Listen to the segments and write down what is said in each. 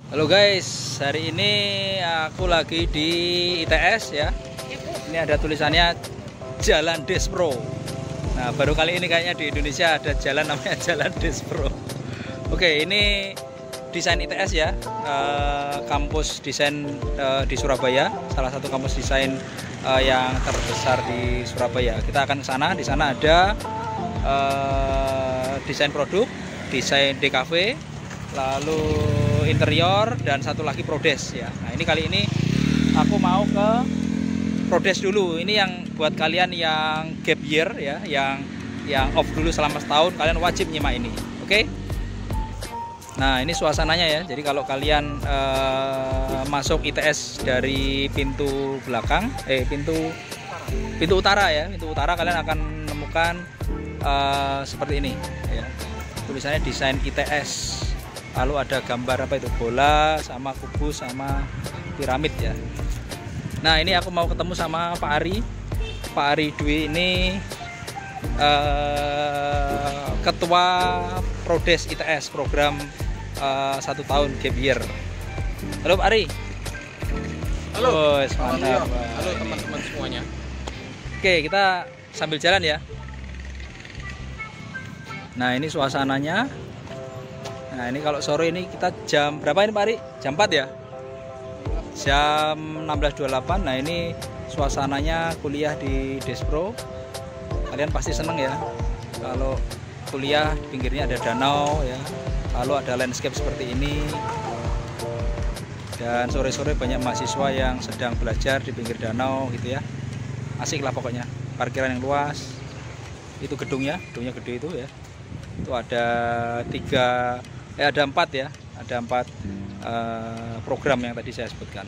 Halo guys, hari ini aku lagi di ITS ya. Ini ada tulisannya Jalan Despro. Nah, baru kali ini kayaknya di Indonesia ada jalan namanya Jalan Despro. Oke, ini desain ITS ya, kampus desain di Surabaya, salah satu kampus desain yang terbesar di Surabaya. Kita akan ke sana. Di sana ada desain produk, desain DKV, lalu interior, dan satu lagi Prodes ya. Nah, ini kali ini aku mau ke Prodes dulu. Ini yang buat kalian yang gap year ya, yang off dulu selama setahun, kalian wajib nyimak ini. Oke? Nah, ini suasananya ya. Jadi kalau kalian masuk ITS dari pintu belakang, pintu utara ya, pintu utara, kalian akan menemukan seperti ini ya. Tulisannya desain ITS. Lalu ada gambar apa itu, bola sama kubus sama piramid ya. Nah, ini aku mau ketemu sama Pak Ari. Pak Ari Dwi ini ketua Prodes ITS, program 1 tahun gap year. Halo Pak Ari. Halo. Oh, mantap. Halo teman-teman semuanya. Oke, kita sambil jalan ya. Nah, ini suasananya. Nah, ini kalau sore ini kita jam berapa ini Pak Ari? Jam 4 ya? Jam 16.28. Nah, ini suasananya kuliah di Despro. Kalian pasti seneng ya kalau kuliah di pinggirnya ada danau ya, lalu ada landscape seperti ini, dan sore-sore banyak mahasiswa yang sedang belajar di pinggir danau gitu ya. Asik lah pokoknya. Parkiran yang luas. Itu gedungnya gede itu ya. Itu ada 4 ya, ada 4 program yang tadi saya sebutkan.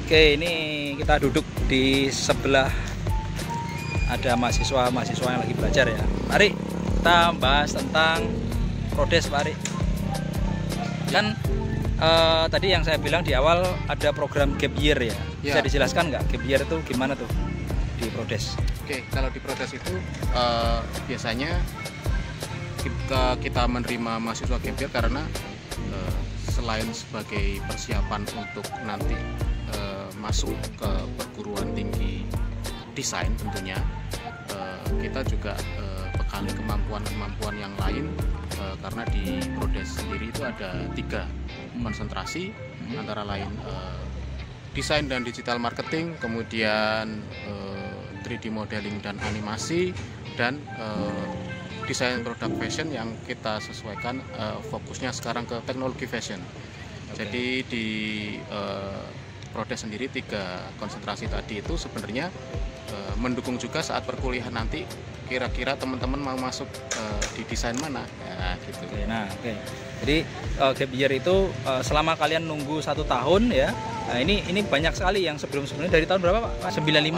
Oke, ini kita duduk di sebelah, ada mahasiswa yang lagi belajar ya. Mari kita bahas tentang Prodes Pak Ari. Kan tadi yang saya bilang di awal ada program gap year ya. Bisa dijelaskan nggak gap year itu gimana tuh di Prodes? Oke, kalau di Prodes itu biasanya kita menerima mahasiswa gap year karena selain sebagai persiapan untuk nanti masuk ke perguruan tinggi desain tentunya, kita juga bekali kemampuan yang lain, karena di Prodes sendiri itu ada 3 konsentrasi, antara lain desain dan digital marketing, kemudian 3D modeling dan animasi, dan desain produk fashion yang kita sesuaikan fokusnya sekarang ke teknologi fashion. Jadi di Prodes sendiri 3 konsentrasi tadi itu sebenarnya mendukung juga saat perkuliahan nanti, kira-kira teman-teman mau masuk di desain mana ya, gitu. Oke. Jadi gap year itu selama kalian nunggu 1 tahun ya. Nah, ini banyak sekali yang sebelum-sebelumnya dari tahun berapa Pak? 95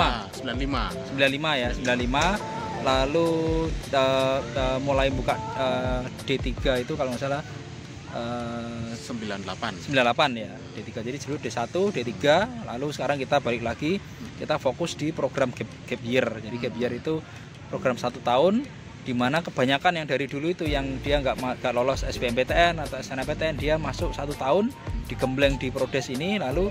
ya, 95. Lalu mulai buka D3 itu kalau nggak salah 98 ya, D3. Jadi dulu D1, D3, lalu sekarang kita balik lagi, kita fokus di program gap year. Jadi gap year itu program 1 tahun, di mana kebanyakan yang dari dulu itu yang dia nggak lolos SBMPTN atau SNMPTN, dia masuk 1 tahun digembleng di Prodes ini, lalu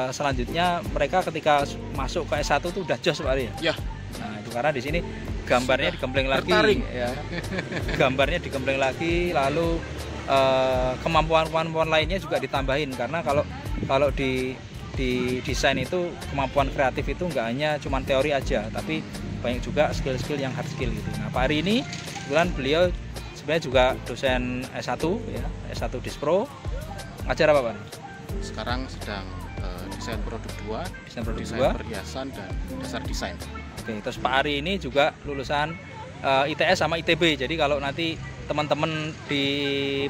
selanjutnya mereka ketika masuk ke S1 itu udah jos Pak Ari ya? Nah, itu karena di sini gambarnya digembleng lagi ya. Gambarnya digembleng lagi, lalu kemampuan lainnya juga ditambahin, karena kalau di desain itu kemampuan kreatif itu nggak hanya cuman teori aja, tapi banyak juga skill-skill yang hard skill gitu. Nah, Pak Ari ini kebetulan beliau sebenarnya juga dosen S1 ya, S1 Despro. Ngajar apa Pak? Sekarang sedang desain produk 2, desain perhiasan, dan dasar desain. Oke, terus Pak Ari ini juga lulusan ITS sama ITB. Jadi kalau nanti teman-teman di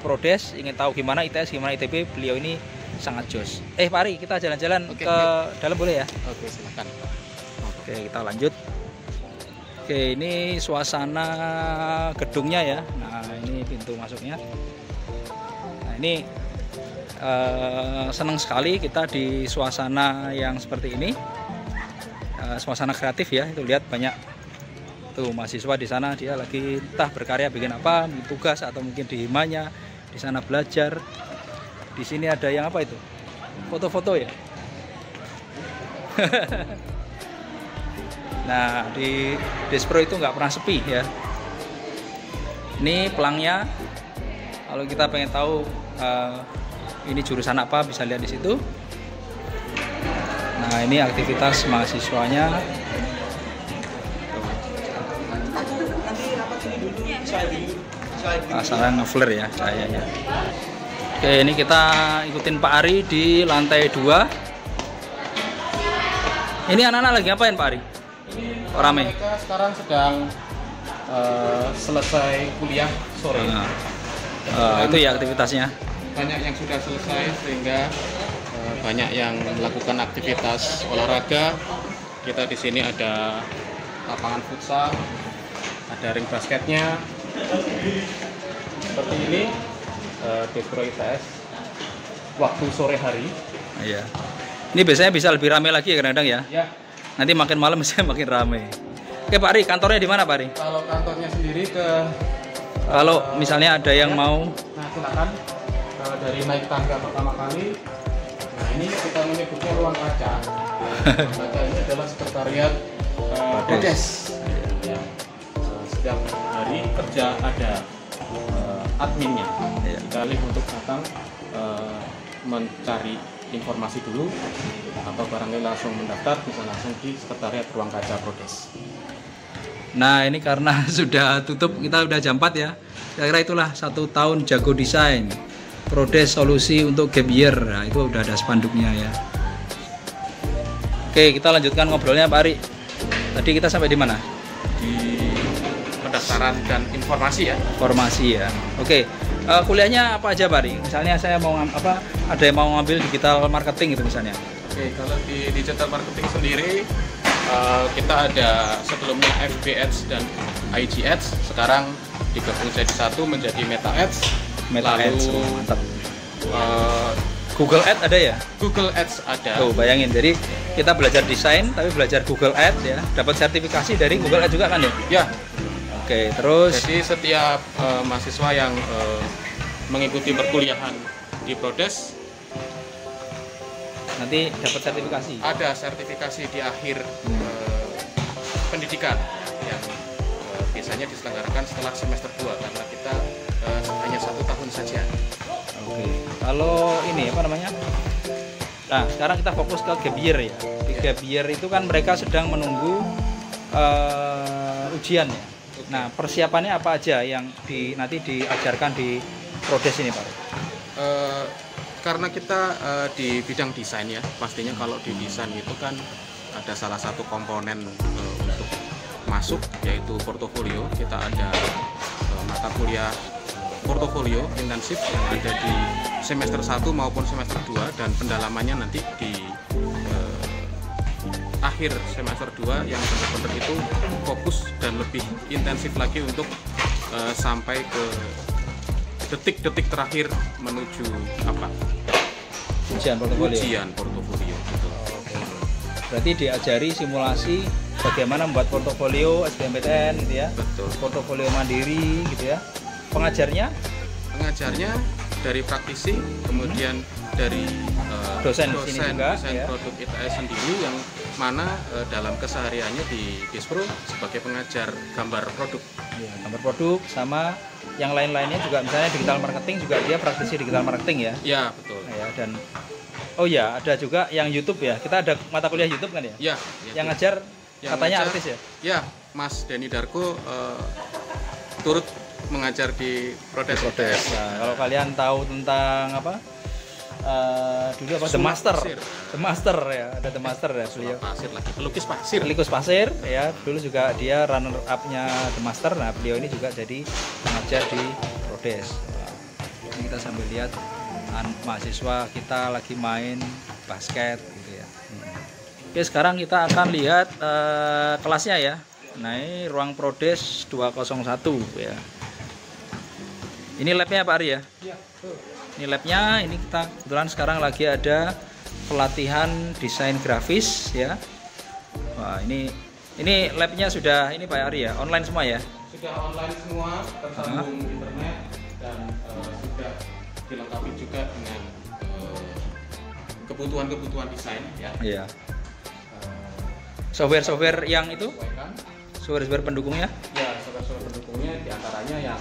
Prodes ingin tahu gimana ITS, gimana ITB, beliau ini sangat jos. Pak Ari, kita jalan-jalan ke dalam boleh ya? Oke, silakan. Oke, kita lanjut. Oke, ini suasana gedungnya ya. Nah, ini pintu masuknya. Nah, ini senang sekali kita di suasana yang seperti ini. Suasana kreatif ya, itu lihat banyak tuh mahasiswa di sana, dia lagi entah berkarya bikin apa, tugas atau mungkin di himanya di sana belajar. Di sini ada yang apa itu? Foto-foto ya. Nah, di Despro itu nggak pernah sepi ya. Ini pelangnya. Kalau kita pengen tahu ini jurusan apa, bisa lihat di situ. Nah, ini aktivitas mahasiswanya. Asalnya nge-flare ya cahayanya. Oke, ini kita ikutin Pak Ari di lantai 2. Ini anak-anak lagi ngapain Pak Ari? Oh, rame. Mereka sekarang sedang selesai kuliah sore. Itu ya aktivitasnya. Banyak yang sudah selesai sehingga banyak yang melakukan aktivitas olahraga. Kita di sini ada lapangan futsal, ada ring basketnya. Seperti ini Despro ITS waktu sore hari. Iya. Ini biasanya bisa lebih ramai lagi ya kadang-kadang ya. Ya. Nanti makin malam bisa makin ramai. Oke Pak Ari, kantornya di mana Pak Ari? Kalau kantornya sendiri kalau misalnya ada yang mau. Nah silakan dari naik tangga pertama kali. Nah ini kita menyebutnya ruang kaca. Kaca ini adalah sekretariat Prodes. Ya. Setiap hari kerja ada adminnya. Ya. Kita lihat untuk datang mencari informasi dulu atau barangkali langsung mendaftar bisa langsung di sekretariat ruang kaca Prodes. Nah ini karena sudah tutup, kita udah jam 4 ya. Kira-kira itulah 1 tahun jago desain Prodes solusi untuk gap year. Nah, itu udah ada spanduknya ya. Oke, kita lanjutkan ngobrolnya Pak Ari. Tadi kita sampai di mana? Di pendaftaran dan informasi ya. Informasi ya. Oke, kuliahnya apa aja Pak Ari? Misalnya saya mau ada yang mau ngambil digital marketing gitu misalnya. Oke, kalau di digital marketing sendiri kita ada sebelumnya FB Ads dan IG Ads, sekarang digabung jadi satu menjadi Meta Ads. Meta Ads, mantap. Google Ads ada ya? Google Ads ada. Tuh, bayangin. Jadi kita belajar desain tapi belajar Google Ads ya. Dapat sertifikasi dari Google Ads juga kan ya? Ya. Oke, terus Jadi setiap mahasiswa yang mengikuti perkuliahan di Prodes nanti dapat sertifikasi. ada sertifikasi di akhir pendidikan yang biasanya diselenggarakan setelah semester 2 karena kita hanya 1 tahun saja. Oke. Kalau ini apa namanya? Nah, sekarang kita fokus ke gap year ya. Di gap year itu kan mereka sedang menunggu ujian ya. Nah, persiapannya apa aja yang nanti diajarkan di Prodes ini, Pak? Karena kita di bidang desain ya, pastinya kalau di desain itu kan ada salah satu komponen untuk masuk yaitu portofolio. Kita ada mata kuliah portofolio intensif yang ada di semester 1 maupun semester 2 dan pendalamannya nanti di akhir semester 2 yang benar-benar itu fokus dan lebih intensif lagi untuk sampai ke detik-detik terakhir menuju apa? Ujian portofolio. Ujian portofolio. Gitu. Berarti diajari simulasi bagaimana membuat portofolio SBMPTN gitu ya. Betul. Portofolio mandiri gitu ya. Pengajarnya dari praktisi, kemudian dari dosen juga, desain ya. Produk ITS sendiri yang mana dalam kesehariannya di Despro sebagai pengajar gambar produk. Ya, gambar produk sama yang lain-lainnya juga, misalnya digital marketing juga dia praktisi digital marketing ya. Ya betul. Ya, dan oh ya ada juga yang YouTube ya. Kita ada mata kuliah YouTube kan ya. Ya. Yang ngajar katanya artis ya. Ya, Mas Denny Darko turut mengajar di Prodes. Nah, kalau kalian tahu tentang apa? Dulu apa? The Master ya, ada The Master ya beliau. Pasir lagi, pelukis pasir ya, dulu juga dia runner up-nya The Master. Nah, beliau ini juga jadi pengajar di Prodes. Nah, ini kita sambil lihat mahasiswa kita lagi main basket gitu ya. Oke, sekarang kita akan lihat kelasnya ya. Nah, ini ruang Prodes 201 ya. Ini labnya Pak Ari ya? Iya, betul. Ini labnya, ini kita kebetulan sekarang lagi ada pelatihan desain grafis ya. Wah, ini labnya sudah ini Pak Ari ya, online semua ya? Sudah online semua, tersambung internet dan sudah dilengkapi juga dengan kebutuhan desain ya. Iya. Software yang itu? Software pendukungnya? Ya, software pendukungnya diantaranya yang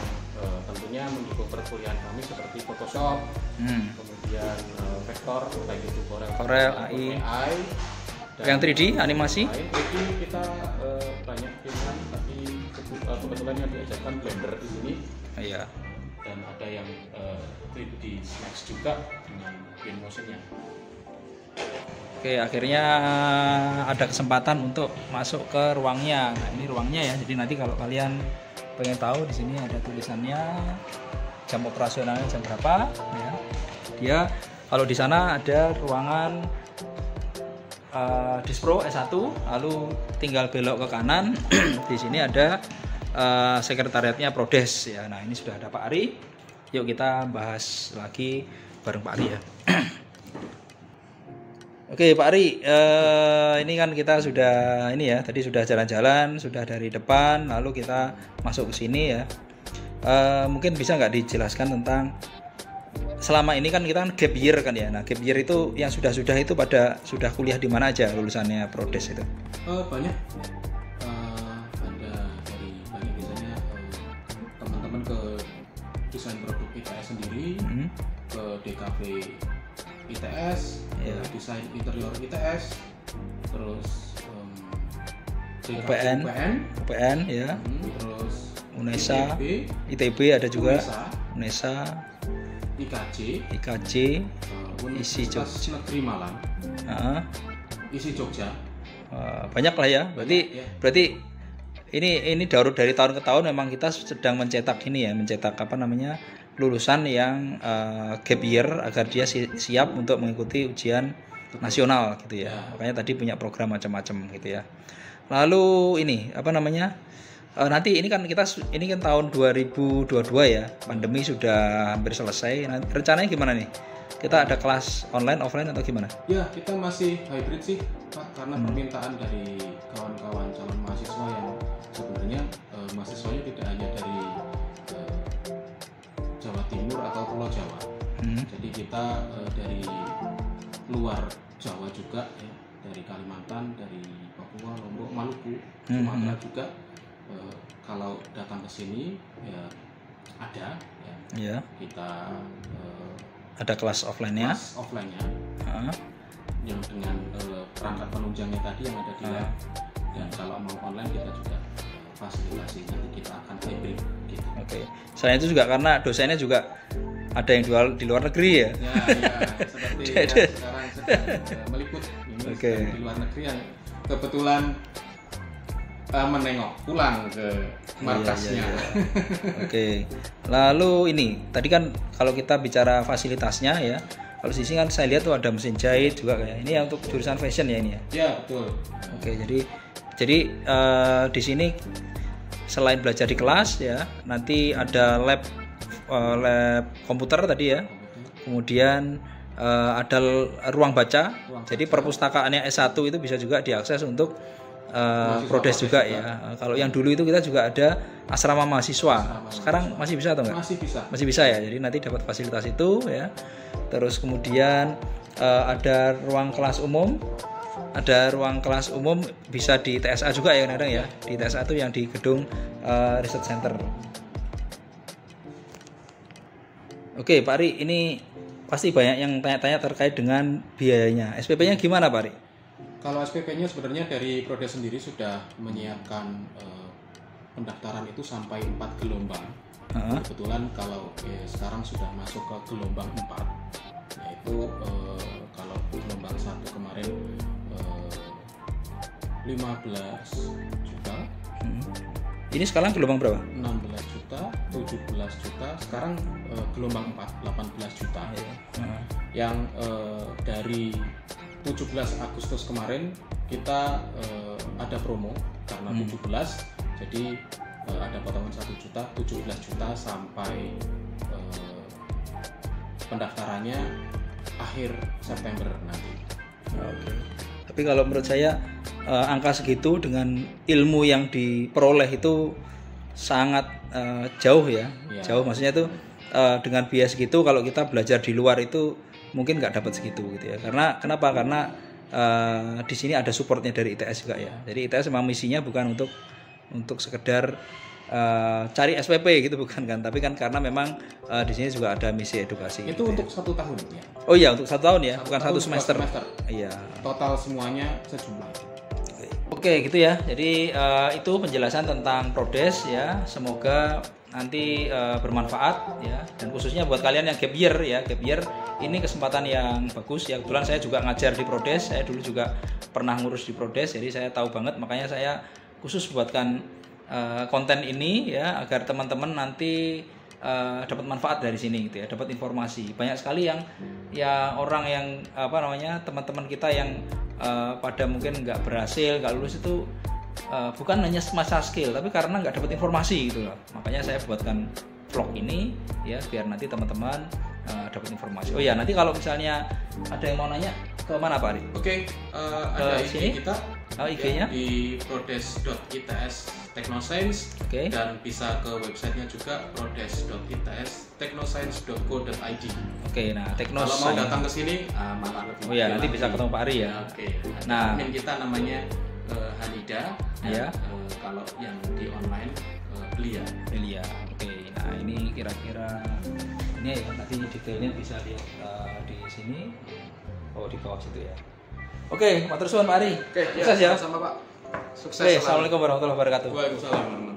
tentunya mendukung perkuliahan kami seperti Photoshop, kemudian vektor, baik itu Corel, AI. Yang 3D animasi? 3D kita banyak pilihan, tapi kebetulan yang diajarkan Blender di sini. Iya. Dan ada yang 3D Max juga dengan Twinmotion-nya. Oke, akhirnya ada kesempatan untuk masuk ke ruangnya. Nah, ini ruangnya ya. Jadi nanti kalau kalian pengen tahu, di sini ada tulisannya jam operasionalnya jam berapa ya. Dia kalau di sana ada ruangan Dispro S1, lalu tinggal belok ke kanan. Di sini ada sekretariatnya Prodes ya. Nah, ini sudah ada Pak Ari. Yuk kita bahas lagi bareng Pak Ari ya. Oke Pak Ari, ini kan kita sudah ini ya, tadi sudah jalan-jalan, sudah dari depan, lalu kita masuk ke sini ya. Mungkin bisa nggak dijelaskan tentang selama ini kan kita kan gap year kan ya. Nah, gap year itu yang sudah itu pada sudah kuliah di mana aja lulusannya Prodes itu? Banyak. Ada dari banyak biasanya teman-teman ke desain produk ITS sendiri, ke DKV ITS, desain interior ITS, terus UPN ya, terus UNESA, ITB ada juga, UNESA, IKJ, isi Jogja, Negeri Malang, isi Jogja, banyak lah ya. Berarti ini dari tahun ke tahun memang kita sedang mencetak lulusan yang gap year agar dia siap untuk mengikuti ujian nasional gitu ya. Makanya tadi punya program macam-macam gitu ya. Lalu ini nanti ini kan tahun 2022 ya, pandemi sudah hampir selesai. Nah, rencananya gimana nih? Kita ada kelas online, offline atau gimana? Ya, kita masih hybrid sih Pak, karena permintaan dari kawan-kawan calon mahasiswa yang sebenarnya mahasiswanya tidak hanya dari Jawa Timur atau Pulau Jawa. Jadi kita dari luar Jawa juga ya, dari Kalimantan, dari Papua, Lombok, Maluku, Sumatera juga. Kalau datang ke sini ya ada ya. Kita ada kelas offline-nya. Yang dengan perangkat penunjangnya tadi yang ada di lab. Dan kalau mau online kita juga fasilitasi, nanti kita akan hybrid gitu. Oke. Selain itu juga karena dosennya juga ada yang jual di luar negeri ya. Seperti yang sekarang sedang meliput ini di luar negeri yang kebetulan menengok pulang ke markasnya. Oke. Lalu ini tadi kan kalau kita bicara fasilitasnya ya, kalau di sini kan saya lihat tuh ada mesin jahit juga kayak ini yang untuk jurusan fashion ya ini ya. Ya betul. Oke, jadi di sini selain belajar di kelas ya, nanti ada lab komputer tadi ya. Kemudian ada ruang baca. Jadi perpustakaannya S1 itu bisa juga diakses untuk Prodes juga ya. Kalau yang dulu itu kita juga ada asrama mahasiswa. Sekarang masih bisa atau enggak? Masih bisa ya. Jadi nanti dapat fasilitas itu ya. Terus kemudian ada ruang kelas umum. Ada ruang kelas umum bisa di TSA juga ya kadang ya. Di TSA itu yang di gedung Research Center. Oke Pak Ari, ini pasti banyak yang tanya-tanya terkait dengan biayanya. SPP-nya gimana Pak Ari? Kalau SPP-nya sebenarnya dari Prodes sendiri sudah menyiapkan pendaftaran itu sampai 4 gelombang. Kebetulan kalau sekarang sudah masuk ke gelombang 4, yaitu kalau gelombang 1 kemarin 15 juta. Ini sekarang gelombang berapa? 16 juta, 17 juta, sekarang gelombang 4, 18 juta. Yang dari 17 Agustus kemarin kita ada promo karena 17, jadi ada potongan 1 juta, 17 juta sampai pendaftarannya akhir September nanti. Oke. Tapi kalau menurut saya angka segitu dengan ilmu yang diperoleh itu sangat jauh ya. Jauh maksudnya itu dengan biaya segitu kalau kita belajar di luar itu mungkin nggak dapat segitu gitu ya. Karena kenapa? Karena di sini ada supportnya dari ITS juga ya. Jadi ITS memang misinya bukan untuk sekedar cari SPP gitu, bukan kan, tapi kan karena memang di sini juga ada misi edukasi. Itu gitu untuk ya. 1 tahun ya? Oh iya, untuk 1 tahun ya, bukan tahun, 1 semester. Iya. Total semuanya sejumlah. Oke gitu ya. Jadi itu penjelasan tentang Prodes ya. Semoga nanti bermanfaat ya, dan khususnya buat kalian yang gap year ya. Gap year ini kesempatan yang bagus ya. Kebetulan saya juga ngajar di Prodes. Saya dulu juga pernah ngurus di Prodes, jadi saya tahu banget. Makanya saya khusus buatkan konten ini ya, agar teman-teman nanti dapat manfaat dari sini gitu ya, dapat informasi. Banyak sekali yang orang yang teman-teman kita yang pada mungkin nggak berhasil, nggak lulus itu bukan hanya masalah skill, tapi karena nggak dapat informasi gitu loh. Makanya saya buatkan vlog ini ya, biar nanti teman-teman dapat informasi. Oh ya, nanti kalau misalnya ada yang mau nanya, ke mana Pak Ari? Oke, ada IG sini? kita IG-nya? di prodes.its Technoscience, dan bisa ke websitenya juga prodes.its.technoscience.co.id. Oke, nah Technoscience. Kalau mau datang ke sini malah lebih. Oh ya, nanti bisa ketemu Pak Ari ya. Oke. Nah, admin kita namanya Hanida. Ya. Kalau yang di online Belia. Oke. Nah, ini kira-kira ini ya, nanti detailnya bisa lihat di sini. Oh, di bawah situ ya. Oke, matur suwun Pak Ari. Oke, sukses ya. Sama Pak. Sukses. Oke, assalamualaikum warahmatullahi wabarakatuh. Waalaikumsalam.